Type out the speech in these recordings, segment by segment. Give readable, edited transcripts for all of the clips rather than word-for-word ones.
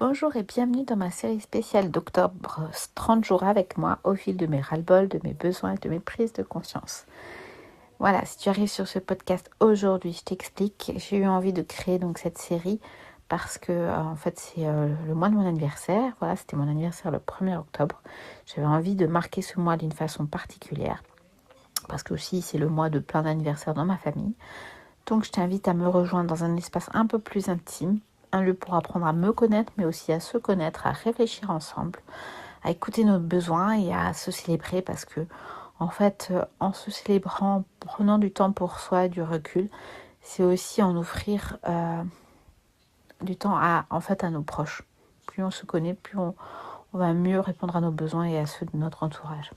Bonjour et bienvenue dans ma série spéciale d'octobre 30 jours avec moi au fil de mes ras-le-bol, de mes besoins et de mes prises de conscience. Voilà, si tu arrives sur ce podcast aujourd'hui, je t'explique. J'ai eu envie de créer donc cette série parce que en fait c'est le mois de mon anniversaire. Voilà, c'était mon anniversaire le 1er octobre. J'avais envie de marquer ce mois d'une façon particulière parce que aussi c'est le mois de plein d'anniversaires dans ma famille. Donc je t'invite à me rejoindre dans un espace un peu plus intime, un lieu pour apprendre à me connaître, mais aussi à se connaître, à réfléchir ensemble, à écouter nos besoins et à se célébrer parce que, en fait, en se célébrant, en prenant du temps pour soi et du recul, c'est aussi en offrir du temps à nos proches. Plus on se connaît, plus on va mieux répondre à nos besoins et à ceux de notre entourage.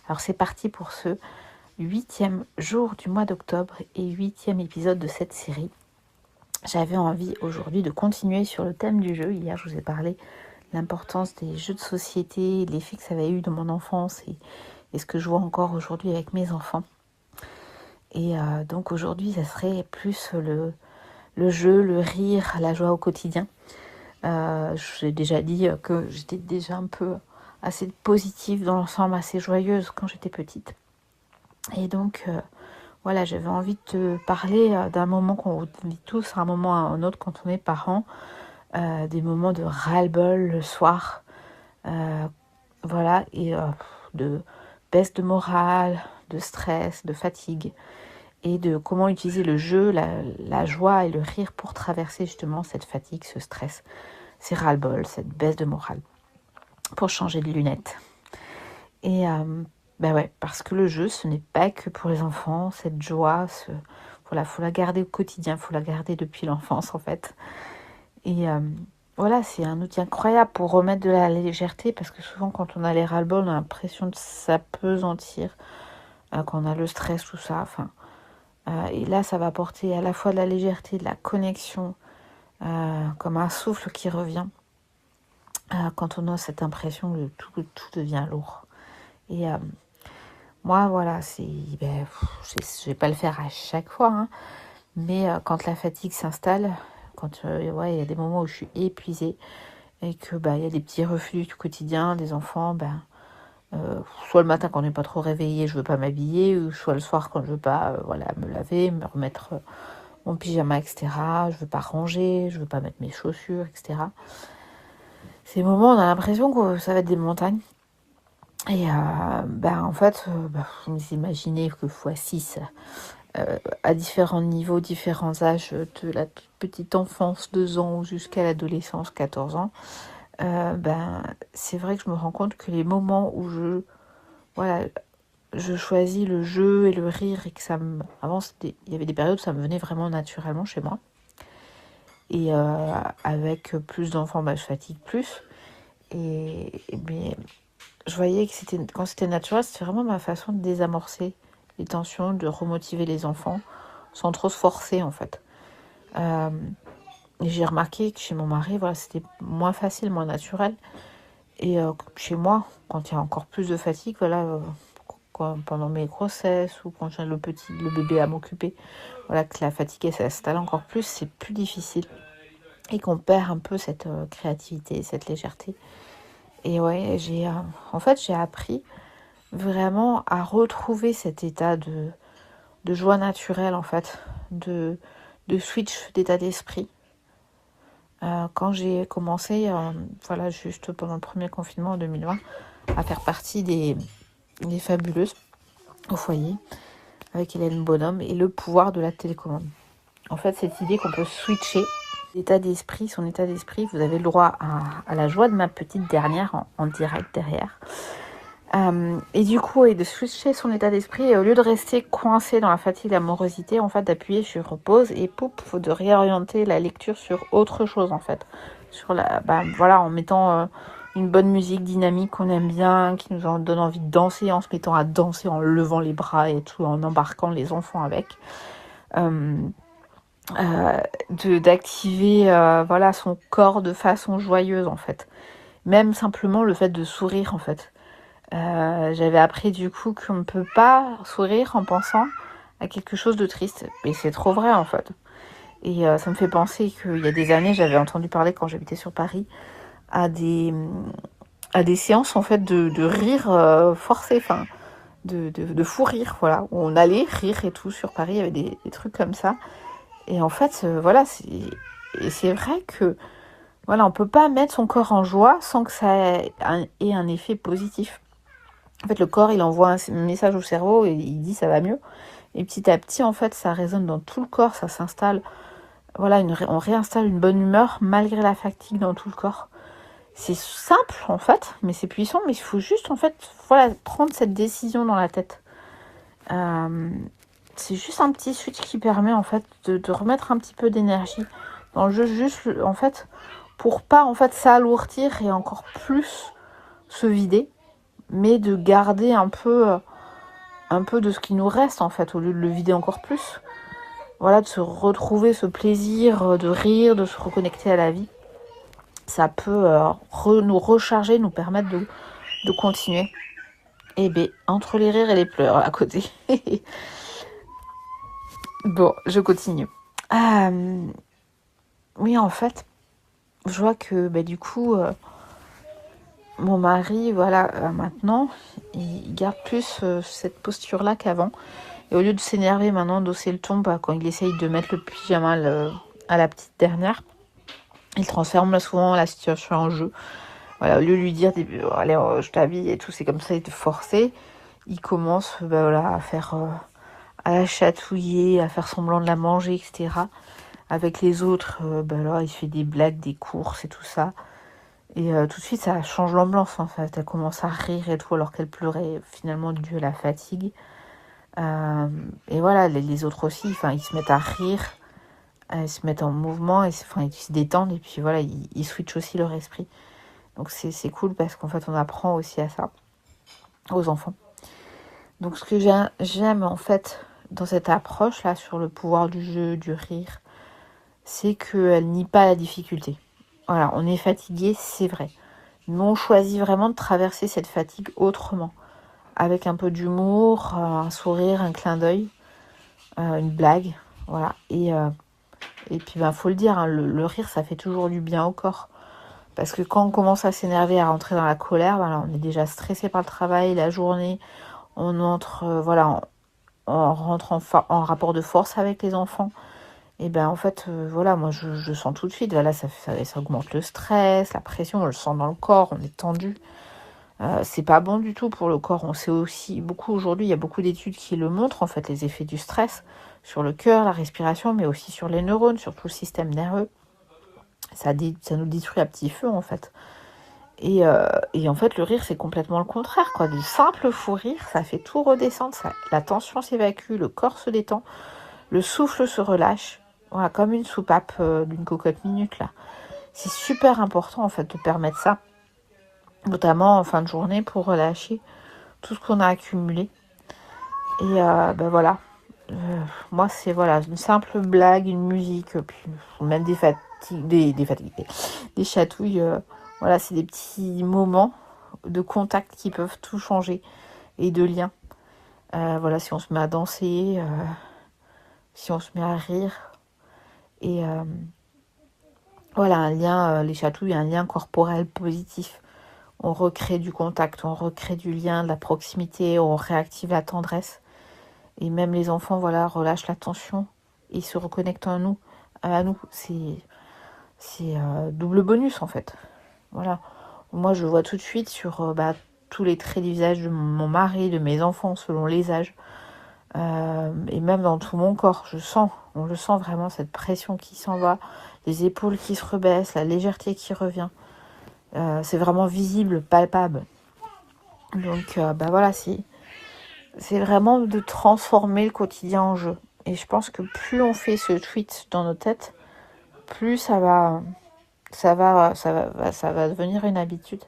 Alors c'est parti pour ce 8e jour du mois d'octobre et 8e épisode de cette série. J'avais envie aujourd'hui de continuer sur le thème du jeu. Hier, je vous ai parlé de l'importance des jeux de société, l'effet que ça avait eu dans mon enfance et ce que je vois encore aujourd'hui avec mes enfants. Et donc aujourd'hui, ça serait plus le jeu, le rire, la joie au quotidien. J'ai déjà dit que j'étais déjà un peu assez positive dans l'ensemble, assez joyeuse quand j'étais petite. Et donc... Voilà, j'avais envie de te parler d'un moment qu'on vit tous, à un moment à un autre quand on est parents, des moments de ras-le-bol le soir, voilà, et de baisse de morale, de stress, de fatigue, et de comment utiliser le jeu, la joie et le rire pour traverser justement cette fatigue, ce stress, ces ras-le-bol, cette baisse de morale, pour changer de lunettes. Et parce que le jeu, ce n'est pas que pour les enfants, cette joie, voilà, faut la garder au quotidien, faut la garder depuis l'enfance en fait. Et voilà, c'est un outil incroyable pour remettre de la légèreté, parce que souvent quand on a les ras-le-bol, on a l'impression de s'apesantir, quand on a le stress, tout ça. Et là, ça va apporter à la fois de la légèreté, de la connexion, comme un souffle qui revient, quand on a cette impression que tout devient lourd. Et moi, voilà, je vais pas le faire à chaque fois, hein, mais quand la fatigue s'installe, quand il y a des moments où je suis épuisée et que il y a des petits reflux du quotidien, des enfants, soit le matin quand on n'est pas trop réveillé, je veux pas m'habiller, ou soit le soir quand je veux pas, me laver, me remettre mon pyjama, etc. Je veux pas ranger, je veux pas mettre mes chaussures, etc. Ces moments, on a l'impression que ça va être des montagnes. Et en fait, vous imaginez que x6, à différents niveaux, différents âges, de la petite enfance, 2 ans, jusqu'à l'adolescence, 14 ans, c'est vrai que je me rends compte que les moments où je choisis le jeu et le rire, et que avant, il y avait des périodes où ça me venait vraiment naturellement chez moi. Et avec plus d'enfants, je fatigue plus. Mais je voyais que quand c'était naturel, c'était vraiment ma façon de désamorcer les tensions, de remotiver les enfants sans trop se forcer en fait. Et j'ai remarqué que chez mon mari, c'était moins facile, moins naturel. Et chez moi, quand il y a encore plus de fatigue, pendant mes grossesses ou quand j'ai le bébé à m'occuper, que la fatigue s'installe encore plus, c'est plus difficile. Et qu'on perd un peu cette créativité, cette légèreté. Et ouais, j'ai appris vraiment à retrouver cet état de joie naturelle, en fait, de switch d'état d'esprit. Quand j'ai commencé, juste pendant le premier confinement en 2020, à faire partie des Fabuleuses au foyer, avec Hélène Bonhomme, et le pouvoir de la télécommande. En fait, cette idée qu'on peut switcher son état d'esprit, vous avez le droit à la joie de ma petite dernière en direct derrière. Et du coup, de switcher son état d'esprit, et au lieu de rester coincé dans la fatigue, l'amorosité, en fait, d'appuyer sur pause et de réorienter la lecture sur autre chose, en fait. En mettant une bonne musique dynamique qu'on aime bien, qui nous donne envie de danser, en se mettant à danser, en levant les bras et tout, en embarquant les enfants avec. D'activer son corps de façon joyeuse, en fait. Même simplement le fait de sourire, en fait. J'avais appris du coup qu'on ne peut pas sourire en pensant à quelque chose de triste. Et c'est trop vrai en fait. Et ça me fait penser qu'il y a des années, j'avais entendu parler quand j'habitais sur Paris à des séances en fait de rire forcé, enfin de fou rire, voilà, où on allait rire et tout sur Paris, il y avait des trucs comme ça. Et en fait, voilà, c'est vrai que voilà, on peut pas mettre son corps en joie sans que ça ait un effet positif. En fait, le corps, il envoie un message au cerveau et il dit ça va mieux. Et petit à petit, en fait, ça résonne dans tout le corps, ça s'installe. Voilà, on réinstalle une bonne humeur malgré la fatigue dans tout le corps. C'est simple, en fait, mais c'est puissant. Mais il faut juste, en fait, voilà, prendre cette décision dans la tête. C'est juste un petit switch qui permet, en fait, de remettre un petit peu d'énergie dans le jeu, juste, en fait, pour pas, en fait, s'alourdir et encore plus se vider, mais de garder un peu de ce qui nous reste, en fait, au lieu de le vider encore plus. Voilà, de se retrouver ce plaisir de rire, de se reconnecter à la vie. Ça peut nous recharger, nous permettre de continuer. Et bien, entre les rires et les pleurs à côté. Bon, je continue. Oui, en fait, je vois que du coup, mon mari, voilà, maintenant, il garde plus cette posture-là qu'avant. Et au lieu de s'énerver maintenant, d'hausser le ton, quand il essaye de mettre le pyjama à la petite dernière, il transforme souvent la situation en jeu. Voilà, au lieu de lui dire allez, je t'habille et tout, c'est comme ça, et de forcer, il commence voilà, à faire à la chatouiller, à faire semblant de la manger, etc. Avec les autres, là, il fait des blagues, des courses et tout ça. Et tout de suite, ça change l'ambiance, en fait. Elle commence à rire et tout, alors qu'elle pleurait finalement dû à la fatigue. Et voilà, les autres aussi, ils se mettent à rire, ils se mettent en mouvement, ils se détendent, et puis voilà, ils switchent aussi leur esprit. Donc c'est cool parce qu'en fait, on apprend aussi à ça, aux enfants. Donc ce que j'aime en fait dans cette approche-là sur le pouvoir du jeu, du rire, c'est qu'elle nie pas la difficulté. Voilà, on est fatigué, c'est vrai. Mais on choisit vraiment de traverser cette fatigue autrement. Avec un peu d'humour, un sourire, un clin d'œil, une blague. Voilà. Et puis, faut le dire, hein, le rire, ça fait toujours du bien au corps. Parce que quand on commence à s'énerver, à rentrer dans la colère, on est déjà stressé par le travail, la journée. On entre, on rentre en rapport de force avec les enfants. Et en fait, moi, je sens tout de suite. Voilà, ça augmente le stress, la pression, on le sent dans le corps, on est tendu. C'est pas bon du tout pour le corps. On sait aussi beaucoup aujourd'hui, il y a beaucoup d'études qui le montrent, en fait, les effets du stress sur le cœur, la respiration, mais aussi sur les neurones, sur tout le système nerveux. Ça nous détruit à petit feu, en fait. Et en fait, le rire, c'est complètement le contraire, quoi. Du simple fou rire, ça fait tout redescendre. La tension s'évacue, le corps se détend, le souffle se relâche. Voilà, comme une soupape d'une cocotte minute, là. C'est super important, en fait, de permettre ça. Notamment en fin de journée pour relâcher tout ce qu'on a accumulé. Et voilà. Moi, c'est une simple blague, une musique, puis même des chatouilles. Voilà, c'est des petits moments de contact qui peuvent tout changer et de lien. Voilà, si on se met à danser, si on se met à rire. Et voilà, un lien, les chatouilles, un lien corporel positif. On recrée du contact, on recrée du lien, de la proximité, on réactive la tendresse. Et même les enfants, voilà, relâchent la tension et se reconnectent à nous. C'est double bonus, en fait. Voilà. Moi, je vois tout de suite sur tous les traits du visage de mon mari, de mes enfants, selon les âges. Et même dans tout mon corps, on le sent vraiment, cette pression qui s'en va, les épaules qui se rebaissent, la légèreté qui revient. C'est vraiment visible, palpable. Donc, voilà, c'est vraiment de transformer le quotidien en jeu. Et je pense que plus on fait ce tweet dans nos têtes, plus ça va devenir une habitude.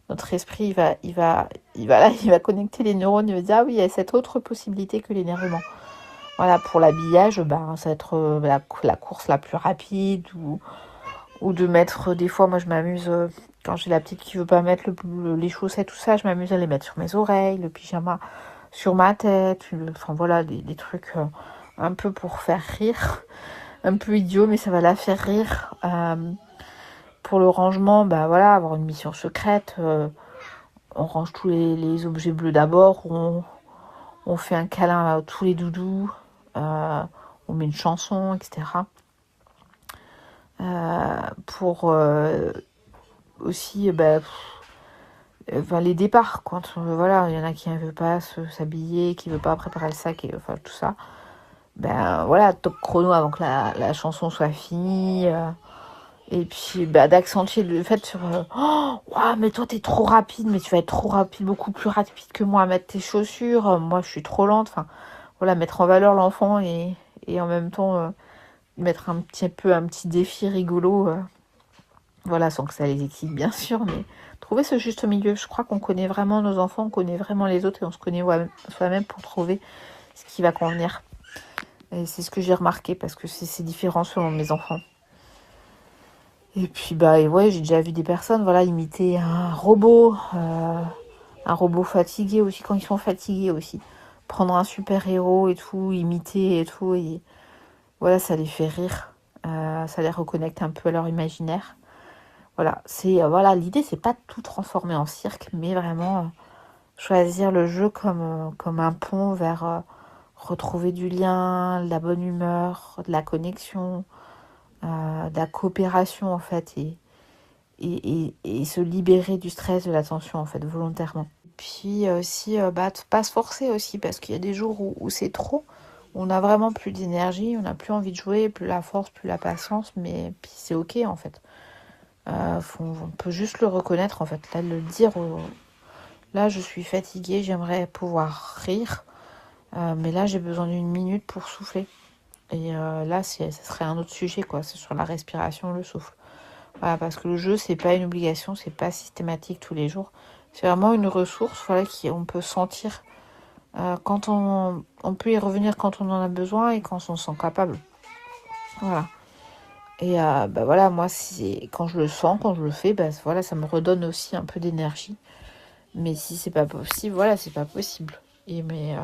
Notre esprit, il va connecter les neurones, il va dire ah oui, il y a cette autre possibilité que l'énervement. Voilà, pour l'habillage, ça va être la course la plus rapide ou de mettre, des fois, moi je m'amuse, quand j'ai la petite qui veut pas mettre les chaussettes, tout ça, je m'amuse à les mettre sur mes oreilles, le pyjama sur ma tête, enfin voilà, des trucs un peu pour faire rire. un peu idiot, mais ça va la faire rire. Pour le rangement, bah voilà, avoir une mission secrète. On range tous les objets bleus d'abord. On fait un câlin à tous les doudous. On met une chanson, etc. Pour aussi les départs, quand voilà, il y en a qui ne veut pas s'habiller, qui ne veut pas préparer le sac, et enfin tout ça. Voilà, top chrono avant que la chanson soit finie. Et puis d'accentuer le fait sur oh, mais toi t'es trop rapide, mais tu vas être trop rapide, beaucoup plus rapide que moi à mettre tes chaussures. Moi je suis trop lente. Enfin voilà, mettre en valeur l'enfant et en même temps mettre un petit défi rigolo. Voilà, sans que ça les excite bien sûr, mais trouver ce juste milieu. Je crois qu'on connaît vraiment nos enfants, on connaît vraiment les autres et on se connaît soi-même pour trouver ce qui va convenir. Et c'est ce que j'ai remarqué parce que c'est différent selon mes enfants. Et puis ouais, j'ai déjà vu des personnes imiter un robot fatigué aussi quand ils sont fatigués aussi. Prendre un super-héros et tout, imiter et tout, et voilà, ça les fait rire. Ça les reconnecte un peu à leur imaginaire. Voilà, l'idée c'est pas de tout transformer en cirque, mais vraiment choisir le jeu comme un pont vers retrouver du lien, de la bonne humeur, de la connexion, de la coopération en fait, et se libérer du stress, de la tension en fait, volontairement. Puis aussi, pas se forcer aussi, parce qu'il y a des jours où c'est trop, on n'a vraiment plus d'énergie, on n'a plus envie de jouer, plus la force, plus la patience, mais puis c'est ok en fait. On peut juste le reconnaître en fait, là le dire, là je suis fatiguée, j'aimerais pouvoir rire, mais là j'ai besoin d'une minute pour souffler. Et là ça serait un autre sujet quoi, c'est sur la respiration, le souffle. Voilà, parce que le jeu c'est pas une obligation, c'est pas systématique tous les jours. C'est vraiment une ressource qu'on peut sentir quand on peut y revenir quand on en a besoin et quand on se sent capable. Voilà. Et voilà, moi, quand je le sens, quand je le fais, voilà, ça me redonne aussi un peu d'énergie. Mais si c'est pas possible, voilà, c'est pas possible. Mais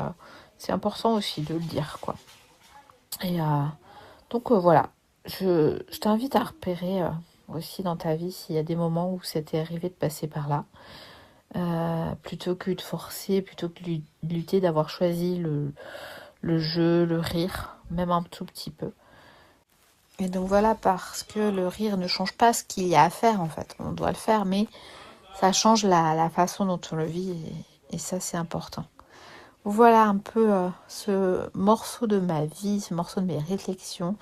c'est important aussi de le dire, quoi. Et donc voilà, je t'invite à repérer aussi dans ta vie s'il y a des moments où c'était arrivé de passer par là. Plutôt que de forcer, plutôt que de lutter, d'avoir choisi le jeu, le rire, même un tout petit peu. Et donc voilà, parce que le rire ne change pas ce qu'il y a à faire en fait. On doit le faire, mais ça change la façon dont on le vit et ça c'est important. Voilà un peu ce morceau de ma vie, ce morceau de mes réflexions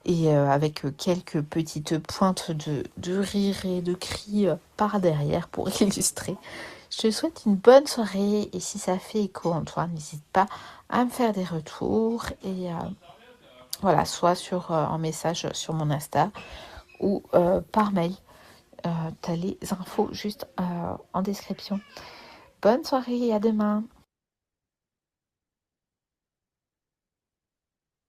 et avec quelques petites pointes de rire et de cris par derrière pour illustrer. Je te souhaite une bonne soirée et si ça fait écho en toi, n'hésite pas à me faire des retours et voilà, soit en message sur mon Insta ou par mail. Tu as les infos juste en description. Bonne soirée et à demain.